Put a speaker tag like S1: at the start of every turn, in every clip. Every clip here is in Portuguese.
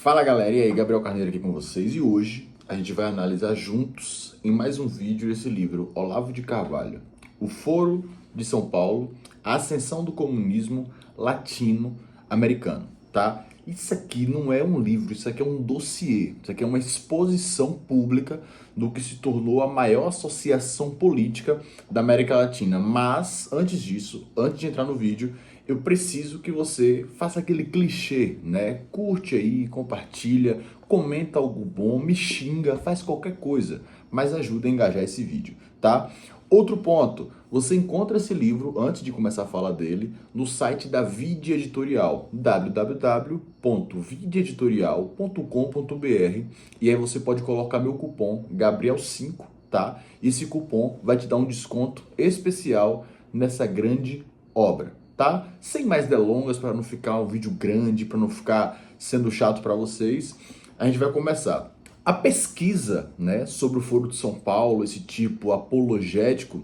S1: Fala galera, e aí, Gabriel Carneiro aqui com vocês, e hoje a gente vai analisar juntos em mais um vídeo esse livro, Olavo de Carvalho, O Foro de São Paulo, a Ascensão do Comunismo Latino-Americano, tá? Isso aqui não é um livro, isso aqui é um dossiê, isso aqui é uma exposição pública do que se tornou a maior associação política da América Latina. Mas, antes disso, antes de entrar no vídeo, eu preciso que você faça aquele clichê, né? Curte aí, compartilha, comenta algo bom, me xinga, faz qualquer coisa, mas ajuda a engajar esse vídeo, tá? Outro ponto, você encontra esse livro, antes de começar a falar dele, no site da Vide Editorial, www.videeditorial.com.br, e aí você pode colocar meu cupom Gabriel5, tá? Esse cupom vai te dar um desconto especial nessa grande obra, tá? Sem mais delongas, para não ficar um vídeo grande, para não ficar sendo chato para vocês, a gente vai começar. A pesquisa, né, sobre o Foro de São Paulo, esse tipo apologético,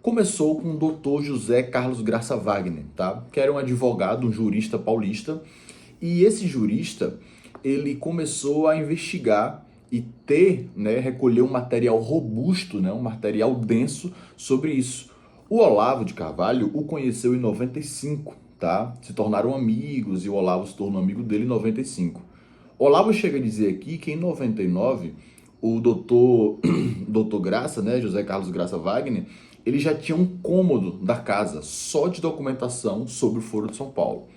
S1: começou com o Dr. José Carlos Graça Wagner, tá? Que era um advogado, um jurista paulista, e esse jurista, ele começou a investigar e recolher um material robusto, né, um material denso sobre isso. O Olavo de Carvalho o conheceu em 95, tá? Se tornaram amigos e o Olavo se tornou amigo dele em 95. Olavo chega a dizer aqui que em 99 o doutor Graça, né, José Carlos Graça Wagner, ele já tinha um cômodo da casa só de documentação sobre o Foro de São Paulo.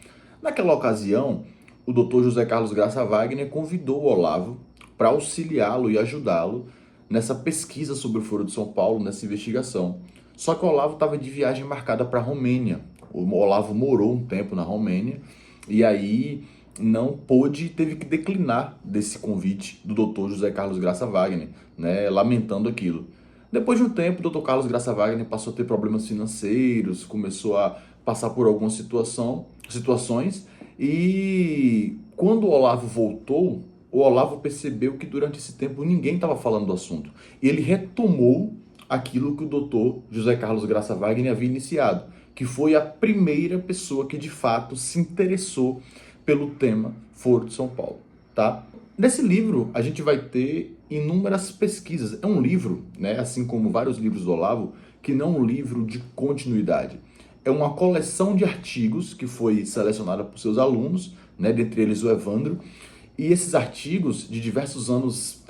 S1: Naquela ocasião, o doutor José Carlos Graça Wagner convidou o Olavo para auxiliá-lo e ajudá-lo nessa pesquisa sobre o Foro de São Paulo, nessa investigação. Só que o Olavo estava de viagem marcada para a Romênia. O Olavo morou um tempo na Romênia e aí não pôde, teve que declinar desse convite do Dr. José Carlos Graça Wagner, né, lamentando aquilo. Depois de um tempo, o Dr. Carlos Graça Wagner passou a ter problemas financeiros, começou a passar por algumas situações, e quando o Olavo voltou, o Olavo percebeu que durante esse tempo ninguém estava falando do assunto. E ele retomou aquilo que o Dr. José Carlos Graça Wagner havia iniciado, que foi a primeira pessoa que de fato se interessou pelo tema Foro de São Paulo, tá? Nesse livro, a gente vai ter inúmeras pesquisas. É um livro, né, assim como vários livros do Olavo, que não é um livro de continuidade. É uma coleção de artigos que foi selecionada por seus alunos, né, dentre eles o Evandro, e esses artigos de diversos anos,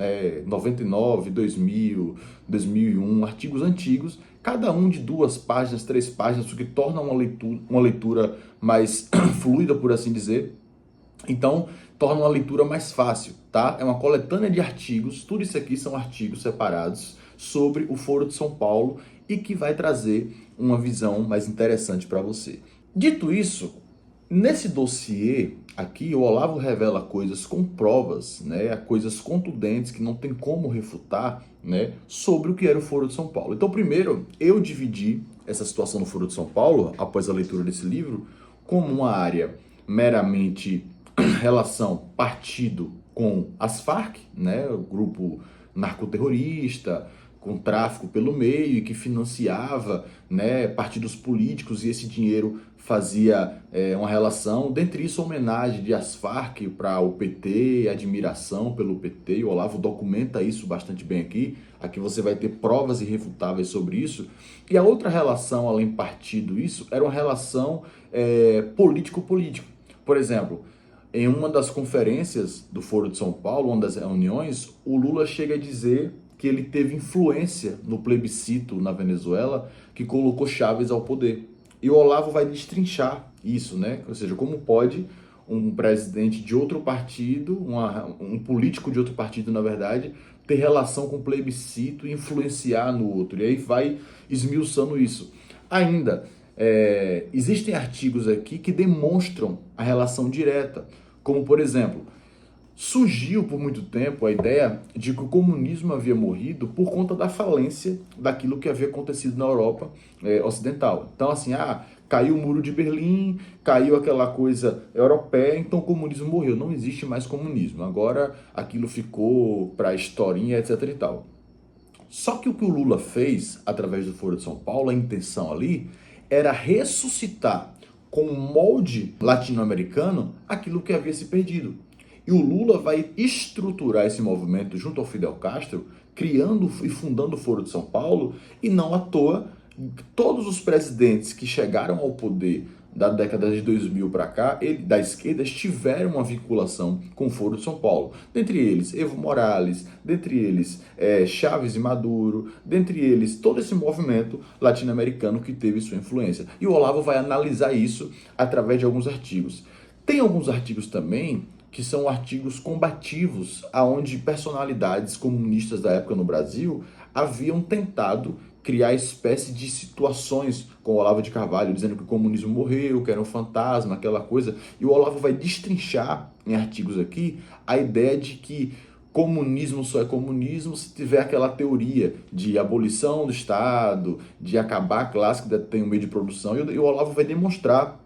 S1: 99, 2000, 2001, artigos antigos, cada um de 2 páginas, 3 páginas, o que torna uma leitura mais fluida, por assim dizer. Então, torna uma leitura mais fácil, tá? É uma coletânea de artigos, tudo isso aqui são artigos separados sobre o Foro de São Paulo e que vai trazer uma visão mais interessante para você. Dito isso, nesse dossiê aqui, o Olavo revela coisas com provas, né, coisas contundentes que não tem como refutar, né, sobre o que era o Foro de São Paulo. Então, primeiro, eu dividi essa situação no Foro de São Paulo, após a leitura desse livro, como uma área meramente relação partido com as Farc, né, o grupo narcoterrorista, com tráfico pelo meio e que financiava, né, partidos políticos, e esse dinheiro fazia uma relação, dentre isso a homenagem de as Farc para o PT, admiração pelo PT, e o Olavo documenta isso bastante bem aqui. Aqui você vai ter provas irrefutáveis sobre isso. E a outra relação, além partido, isso era uma relação político-político. Por exemplo, em uma das conferências do Foro de São Paulo, uma das reuniões, o Lula chega a dizer que ele teve influência no plebiscito na Venezuela que colocou Chávez ao poder. E o Olavo vai destrinchar isso, né? Ou seja, como pode um presidente de outro partido, um político de outro partido, na verdade, ter relação com o plebiscito e influenciar no outro. E aí vai esmiuçando isso. Ainda, existem artigos aqui que demonstram a relação direta, como, por exemplo, surgiu por muito tempo a ideia de que o comunismo havia morrido por conta da falência daquilo que havia acontecido na Europa ocidental. Então, assim, caiu o muro de Berlim, caiu aquela coisa europeia, então o comunismo morreu. Não existe mais comunismo. Agora aquilo ficou para a historinha, etc e tal. Só que o que o Lula fez, através do Foro de São Paulo, a intenção ali era ressuscitar com o molde latino-americano aquilo que havia se perdido. E o Lula vai estruturar esse movimento junto ao Fidel Castro, criando e fundando o Foro de São Paulo, e não à toa, todos os presidentes que chegaram ao poder da década de 2000 para cá, da esquerda, tiveram uma vinculação com o Foro de São Paulo. Dentre eles, Evo Morales, dentre eles, Chávez e Maduro, dentre eles, todo esse movimento latino-americano que teve sua influência. E o Olavo vai analisar isso através de alguns artigos. Tem alguns artigos também que são artigos combativos, aonde personalidades comunistas da época no Brasil haviam tentado criar espécie de situações com o Olavo de Carvalho, dizendo que o comunismo morreu, que era um fantasma, aquela coisa. E o Olavo vai destrinchar em artigos aqui a ideia de que comunismo só é comunismo se tiver aquela teoria de abolição do Estado, de acabar a classe que tem um meio de produção. E o Olavo vai demonstrar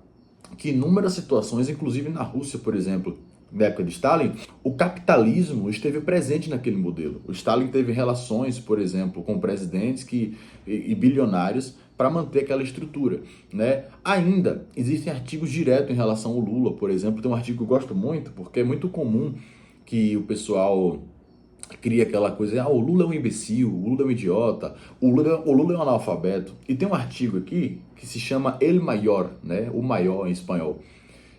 S1: que em inúmeras situações, inclusive na Rússia, por exemplo, na época de Stalin, o capitalismo esteve presente naquele modelo. O Stalin teve relações, por exemplo, com presidentes e bilionários para manter aquela estrutura, né? Ainda existem artigos diretos em relação ao Lula, por exemplo. Tem um artigo que eu gosto muito, porque é muito comum que o pessoal cria aquela coisa, o Lula é um imbecil, o Lula é um idiota, o Lula é um analfabeto. E tem um artigo aqui que se chama El Mayor, né? O maior em espanhol,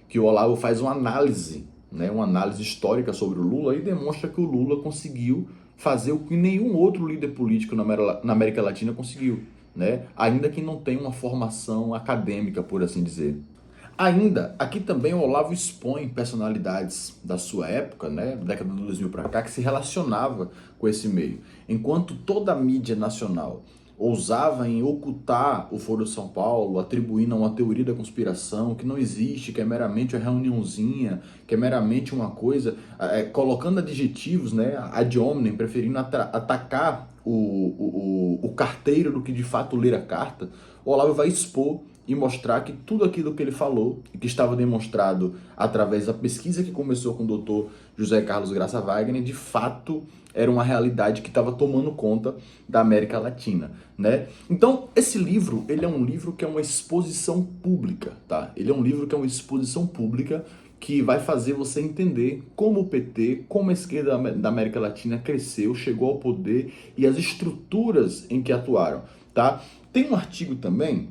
S1: que o Olavo faz uma análise, né, uma análise histórica sobre o Lula e demonstra que o Lula conseguiu fazer o que nenhum outro líder político na América Latina conseguiu, né, ainda que não tenha uma formação acadêmica, por assim dizer. Ainda, aqui também o Olavo expõe personalidades da sua época, né, década de 2000 para cá, que se relacionava com esse meio. Enquanto toda a mídia nacional ousava em ocultar o Foro de São Paulo, atribuindo a uma teoria da conspiração que não existe, que é meramente uma reuniãozinha, que é meramente uma coisa, colocando adjetivos, né, ad hominem, preferindo atacar o carteiro do que de fato ler a carta. O Olavo vai expor e mostrar que tudo aquilo que ele falou e que estava demonstrado através da pesquisa que começou com o doutor José Carlos Graça Wagner, de fato era uma realidade que estava tomando conta da América Latina, né? Então, esse livro, ele é um livro que é uma exposição pública, tá? Ele é um livro que é uma exposição pública que vai fazer você entender como o PT, como a esquerda da América Latina cresceu, chegou ao poder e as estruturas em que atuaram, tá? Tem um artigo também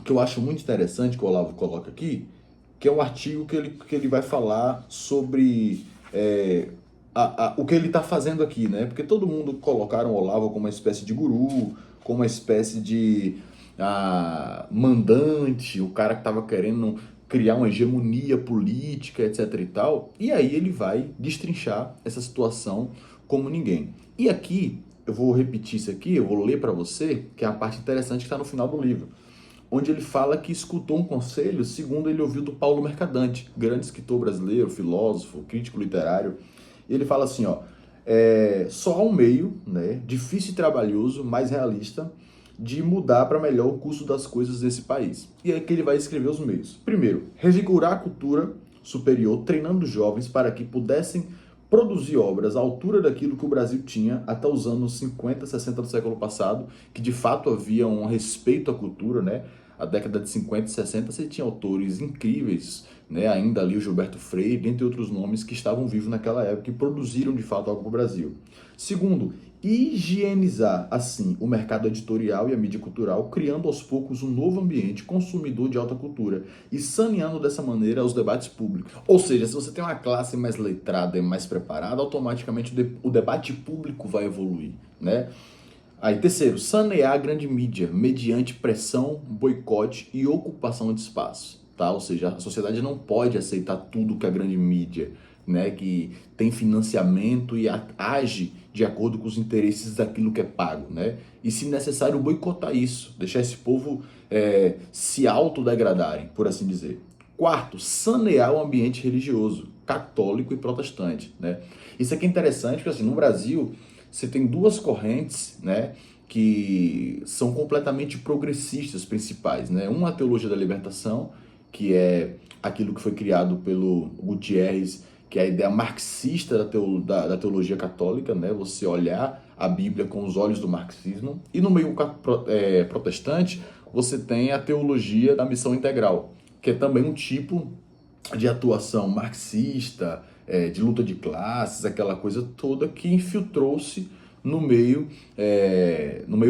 S1: que eu acho muito interessante, que o Olavo coloca aqui, que é um artigo que ele vai falar sobre o que ele está fazendo aqui, né? Porque todo mundo colocaram o Olavo como uma espécie de guru, como uma espécie de mandante, o cara que estava querendo criar uma hegemonia política, etc e tal. E aí ele vai destrinchar essa situação como ninguém. E aqui, eu vou repetir isso aqui, eu vou ler para você, que é a parte interessante que está no final do livro, onde ele fala que escutou um conselho, segundo ele ouviu do Paulo Mercadante, grande escritor brasileiro, filósofo, crítico literário. E ele fala assim, só há um meio, né, difícil e trabalhoso, mais realista, de mudar para melhor o curso das coisas desse país. E é que ele vai escrever os meios. Primeiro, revigorar a cultura superior, treinando jovens para que pudessem produzir obras à altura daquilo que o Brasil tinha até os anos 50, 60 do século passado, que de fato havia um respeito à cultura, né? A década de 50 e 60 você tinha autores incríveis, né? Ainda ali o Gilberto Freire, entre outros nomes que estavam vivos naquela época e produziram de fato algo para o Brasil. Segundo, higienizar assim o mercado editorial e a mídia cultural, criando aos poucos um novo ambiente consumidor de alta cultura e saneando dessa maneira os debates públicos. Ou seja, se você tem uma classe mais letrada e mais preparada, automaticamente o debate público vai evoluir, né? Aí, terceiro, sanear a grande mídia mediante pressão, boicote e ocupação de espaço, tá? Ou seja, a sociedade não pode aceitar tudo que a grande mídia, né, que tem financiamento e age de acordo com os interesses daquilo que é pago, né? E, se necessário, boicotar isso, deixar esse povo se autodegradarem, por assim dizer. Quarto, sanear o ambiente religioso, católico e protestante, né? Isso aqui é interessante, porque assim, no Brasil você tem duas correntes, né, que são completamente progressistas principais, né? Uma é a teologia da libertação, que é aquilo que foi criado pelo Gutierrez, que é a ideia marxista da teologia católica, né? Você olhar a Bíblia com os olhos do marxismo. E no meio protestante, você tem a teologia da missão integral, que é também um tipo de atuação marxista, de luta de classes, aquela coisa toda que infiltrou-se no meio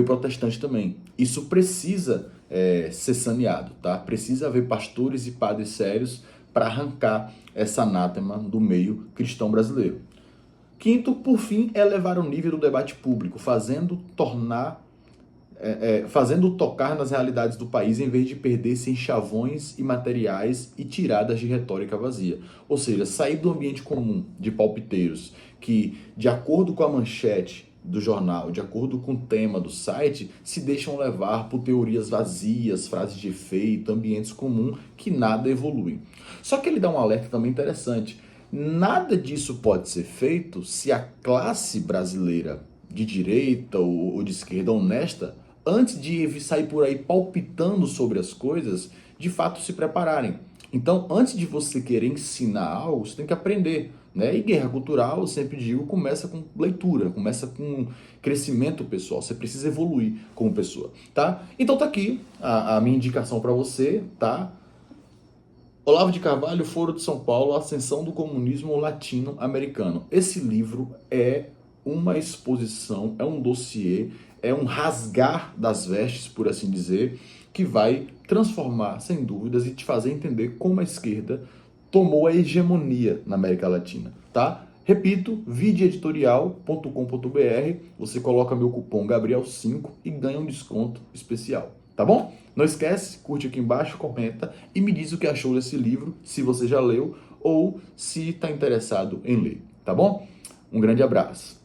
S1: protestante também. Isso precisa ser saneado, tá? Precisa haver pastores e padres sérios para arrancar essa anátema do meio cristão brasileiro. Quinto, por fim, é elevar o nível do debate público, fazendo tocar nas realidades do país em vez de perder-se em chavões e materiais e tiradas de retórica vazia. Ou seja, sair do ambiente comum de palpiteiros que, de acordo com a manchete do jornal, de acordo com o tema do site, se deixam levar por teorias vazias, frases de efeito, ambientes comuns que nada evoluem. Só que ele dá um alerta também interessante. Nada disso pode ser feito se a classe brasileira de direita ou de esquerda honesta, antes de sair por aí palpitando sobre as coisas, de fato se prepararem. Então, antes de você querer ensinar algo, você tem que aprender, né? E guerra cultural, eu sempre digo, começa com leitura, começa com crescimento pessoal. Você precisa evoluir como pessoa, tá? Então tá aqui a minha indicação para você, tá? Olavo de Carvalho, Foro de São Paulo, Ascensão do Comunismo Latino-Americano. Esse livro é uma exposição, é um dossiê, é um rasgar das vestes, por assim dizer, que vai transformar, sem dúvidas, e te fazer entender como a esquerda tomou a hegemonia na América Latina, tá? Repito, videoeditorial.com.br, você coloca meu cupom Gabriel5 e ganha um desconto especial, tá bom? Não esquece, curte aqui embaixo, comenta e me diz o que achou desse livro, se você já leu ou se está interessado em ler, tá bom? Um grande abraço.